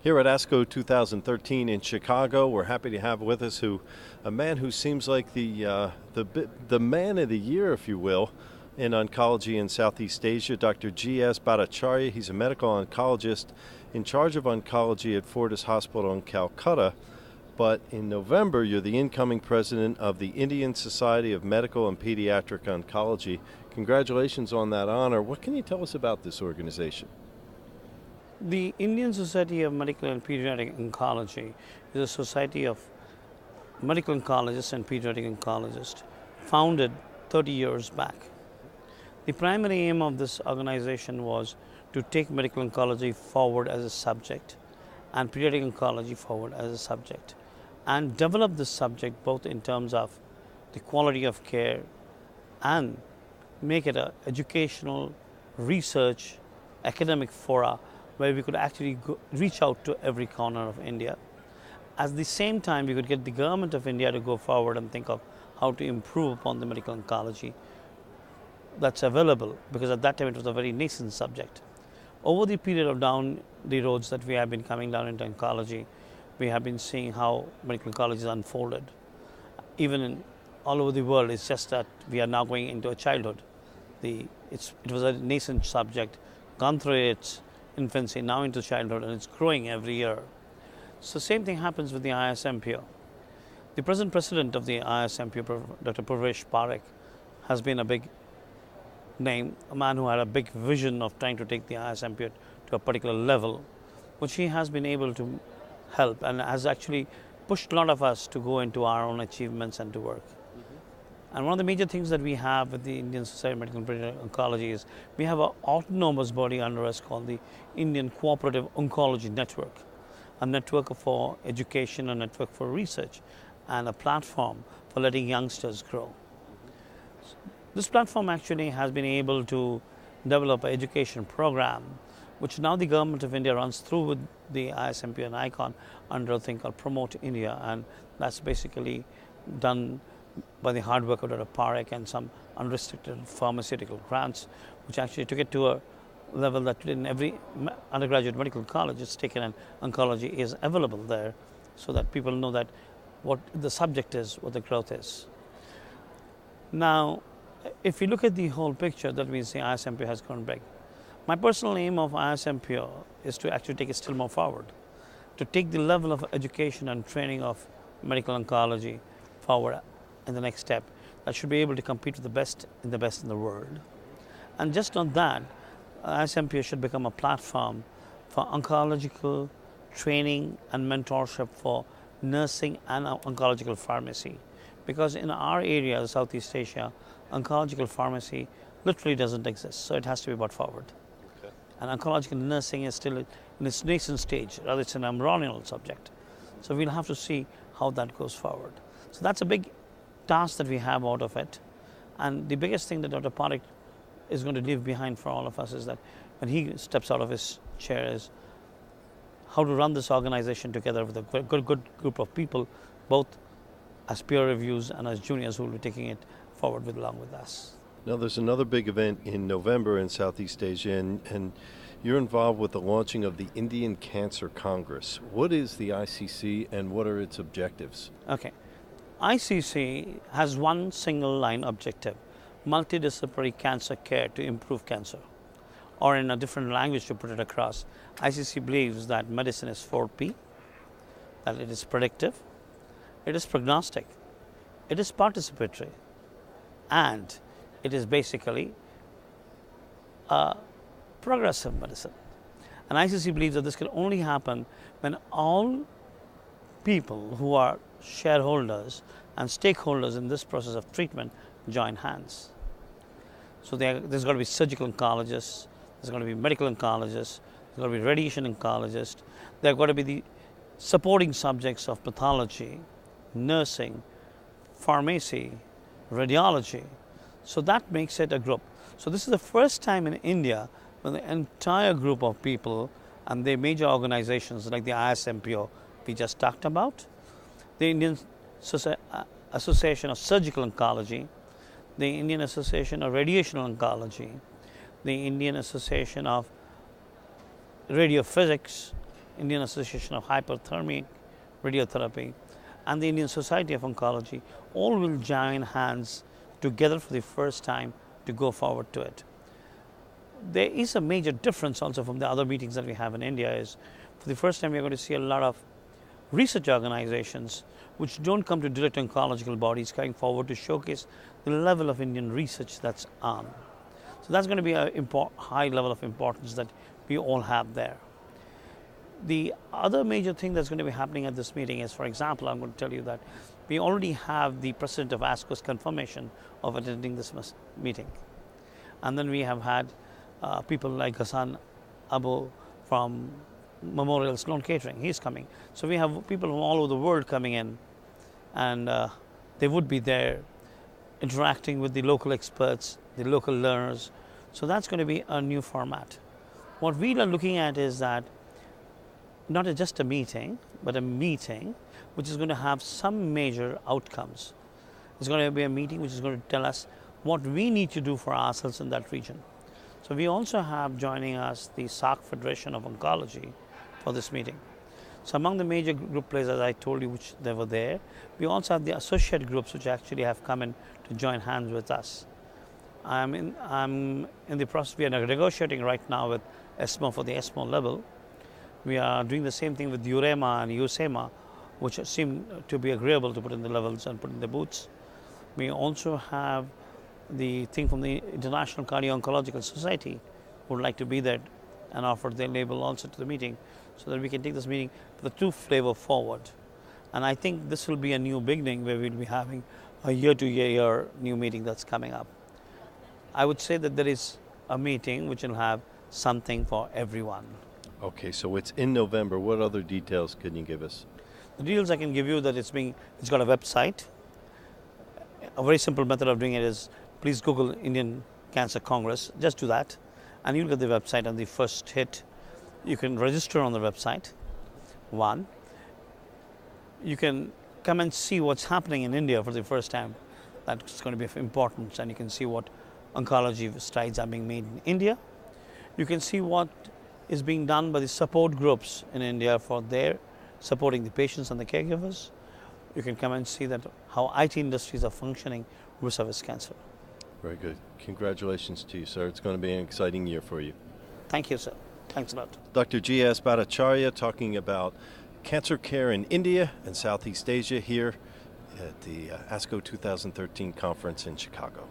Here at ASCO 2013 in Chicago, we're happy to have with us a man who seems like the man of the year, if you will, in oncology in Southeast Asia, Dr. G.S. Battacharyya. He's a medical oncologist in charge of oncology at Fortis Hospital in Calcutta. But in November, you're the incoming president of the Indian Society of Medical and Pediatric Oncology. Congratulations on that honor. What can you tell us about this organization? The Indian Society of Medical and Pediatric Oncology is a society of medical oncologists and pediatric oncologists founded 30 years back. The primary aim of this organization was to take medical oncology forward as a subject and pediatric oncology forward as a subject and develop this subject both in terms of the quality of care and make it an educational, research, academic fora where we could actually reach out to every corner of India. At the same time, we could get the government of India to go forward and think of how to improve upon the medical oncology that's available, because at that time it was a very nascent subject. Over the period of down the roads that we have been coming down into oncology, we have been seeing how medical oncology is unfolded. Even all over the world, it's just that we are now going into a childhood. It was a nascent subject, gone through its infancy, now into childhood, and it's growing every year. So same thing happens with the ISMPO. The present president of the ISMPO, Dr. Purvesh Parekh, has been a big name, a man who had a big vision of trying to take the ISMPO to a particular level, which he has been able to help and has actually pushed a lot of us to go into our own achievements and to work. And one of the major things that we have with the Indian Society of Medical and Pediatric Oncology is we have an autonomous body under us called the Indian Cooperative Oncology Network, a network for education, a network for research, and a platform for letting youngsters grow. This platform actually has been able to develop an education program, which now the government of India runs through with the ISMP and ICON under a thing called Promote India, and that's basically done by the hard work of Dr. Parekh and some unrestricted pharmaceutical grants, which actually took it to a level that in every undergraduate medical college it's taken, and oncology is available there so that people know that what the subject is, what the growth is. Now, if you look at the whole picture, that means the ISMPO has gone big. My personal aim of ISMPO is to actually take it still more forward, to take the level of education and training of medical oncology forward in the next step that should be able to compete with the best in the world. And just on that, ISMPO should become a platform for oncological training and mentorship for nursing and oncological pharmacy. Because in our area, Southeast Asia, oncological pharmacy literally doesn't exist, so it has to be brought forward. Okay. And oncological nursing is still in its nascent stage, rather it's an embryonial subject. So we'll have to see how that goes forward. So that's a big task that we have out of it. And the biggest thing that Dr. Parekh is going to leave behind for all of us is that when he steps out of his chair is how to run this organization together with a good group of people, both as peer reviews and as juniors who will be taking it forward along with us. Now there's another big event in November in Southeast Asia, and you're involved with the launching of the Indian Cancer Congress. What is the ICC and what are its objectives? Okay. ICC has one single line objective: multidisciplinary cancer care to improve cancer. Or in a different language to put it across, ICC believes that medicine is 4P, that it is predictive, it is prognostic, it is participatory, and it is basically a progressive medicine. And ICC believes that this can only happen when all people who are shareholders and stakeholders in this process of treatment join hands. So there's got to be surgical oncologists, there's going to be medical oncologists, there's going to be radiation oncologists, there are going to be the supporting subjects of pathology, nursing, pharmacy, radiology. So that makes it a group. So this is the first time in India when the entire group of people and the major organizations like the ISMPO we just talked about, the Indian Association of Surgical Oncology, the Indian Association of Radiation Oncology, the Indian Association of Radiophysics, Indian Association of Hyperthermic Radiotherapy, and the Indian Society of Oncology all will join hands together for the first time to go forward to it. There is a major difference also from the other meetings that we have in India is for the first time we are going to see a lot of research organizations which don't come to direct oncological bodies coming forward to showcase the level of Indian research that's on. So that's going to be a high level of importance that we all have there. The other major thing that's going to be happening at this meeting is, for example, I'm going to tell you that we already have the president of ASCO's confirmation of attending this meeting. And then we have had people like Hassan Abu from Memorial Sloan Catering, he's coming. So we have people from all over the world coming in, and they would be there interacting with the local experts, the local learners. So that's going to be a new format. What we are looking at is that not just a meeting, but a meeting which is going to have some major outcomes. It's going to be a meeting which is going to tell us what we need to do for ourselves in that region. So we also have joining us the SARC Federation of Oncology for this meeting. So among the major group players, as I told you, which they were there, we also have the associate groups which actually have come in to join hands with us. I'm in the process, we are negotiating right now with ESMO for the ESMO level. We are doing the same thing with UREMA and USEMA, which seem to be agreeable to put in the levels and put in the booths. We also have the thing from the International Cardio-Oncological Society who would like to be there and offer their label also to the meeting so that we can take this meeting with a true flavor forward. And I think this will be a new beginning where we'll be having a year-to-year new meeting that's coming up. I would say that there is a meeting which will have something for everyone. Okay, so it's in November. What other details can you give us? The details I can give you that it's got a website. A very simple method of doing it is please Google Indian Cancer Congress. Just do that, and you'll get the website on the first hit. You can register on the website. One, you can come and see what's happening in India for the first time. That's going to be of importance, and you can see what oncology strides are being made in India. You can see what is being done by the support groups in India for their supporting the patients and the caregivers. You can come and see that how IT industries are functioning with service cancer. Very good. Congratulations to you, sir. It's going to be an exciting year for you. Thank you, sir. Thanks a lot. Dr. G.S. Battacharyya talking about cancer care in India and Southeast Asia here at the ASCO 2013 conference in Chicago.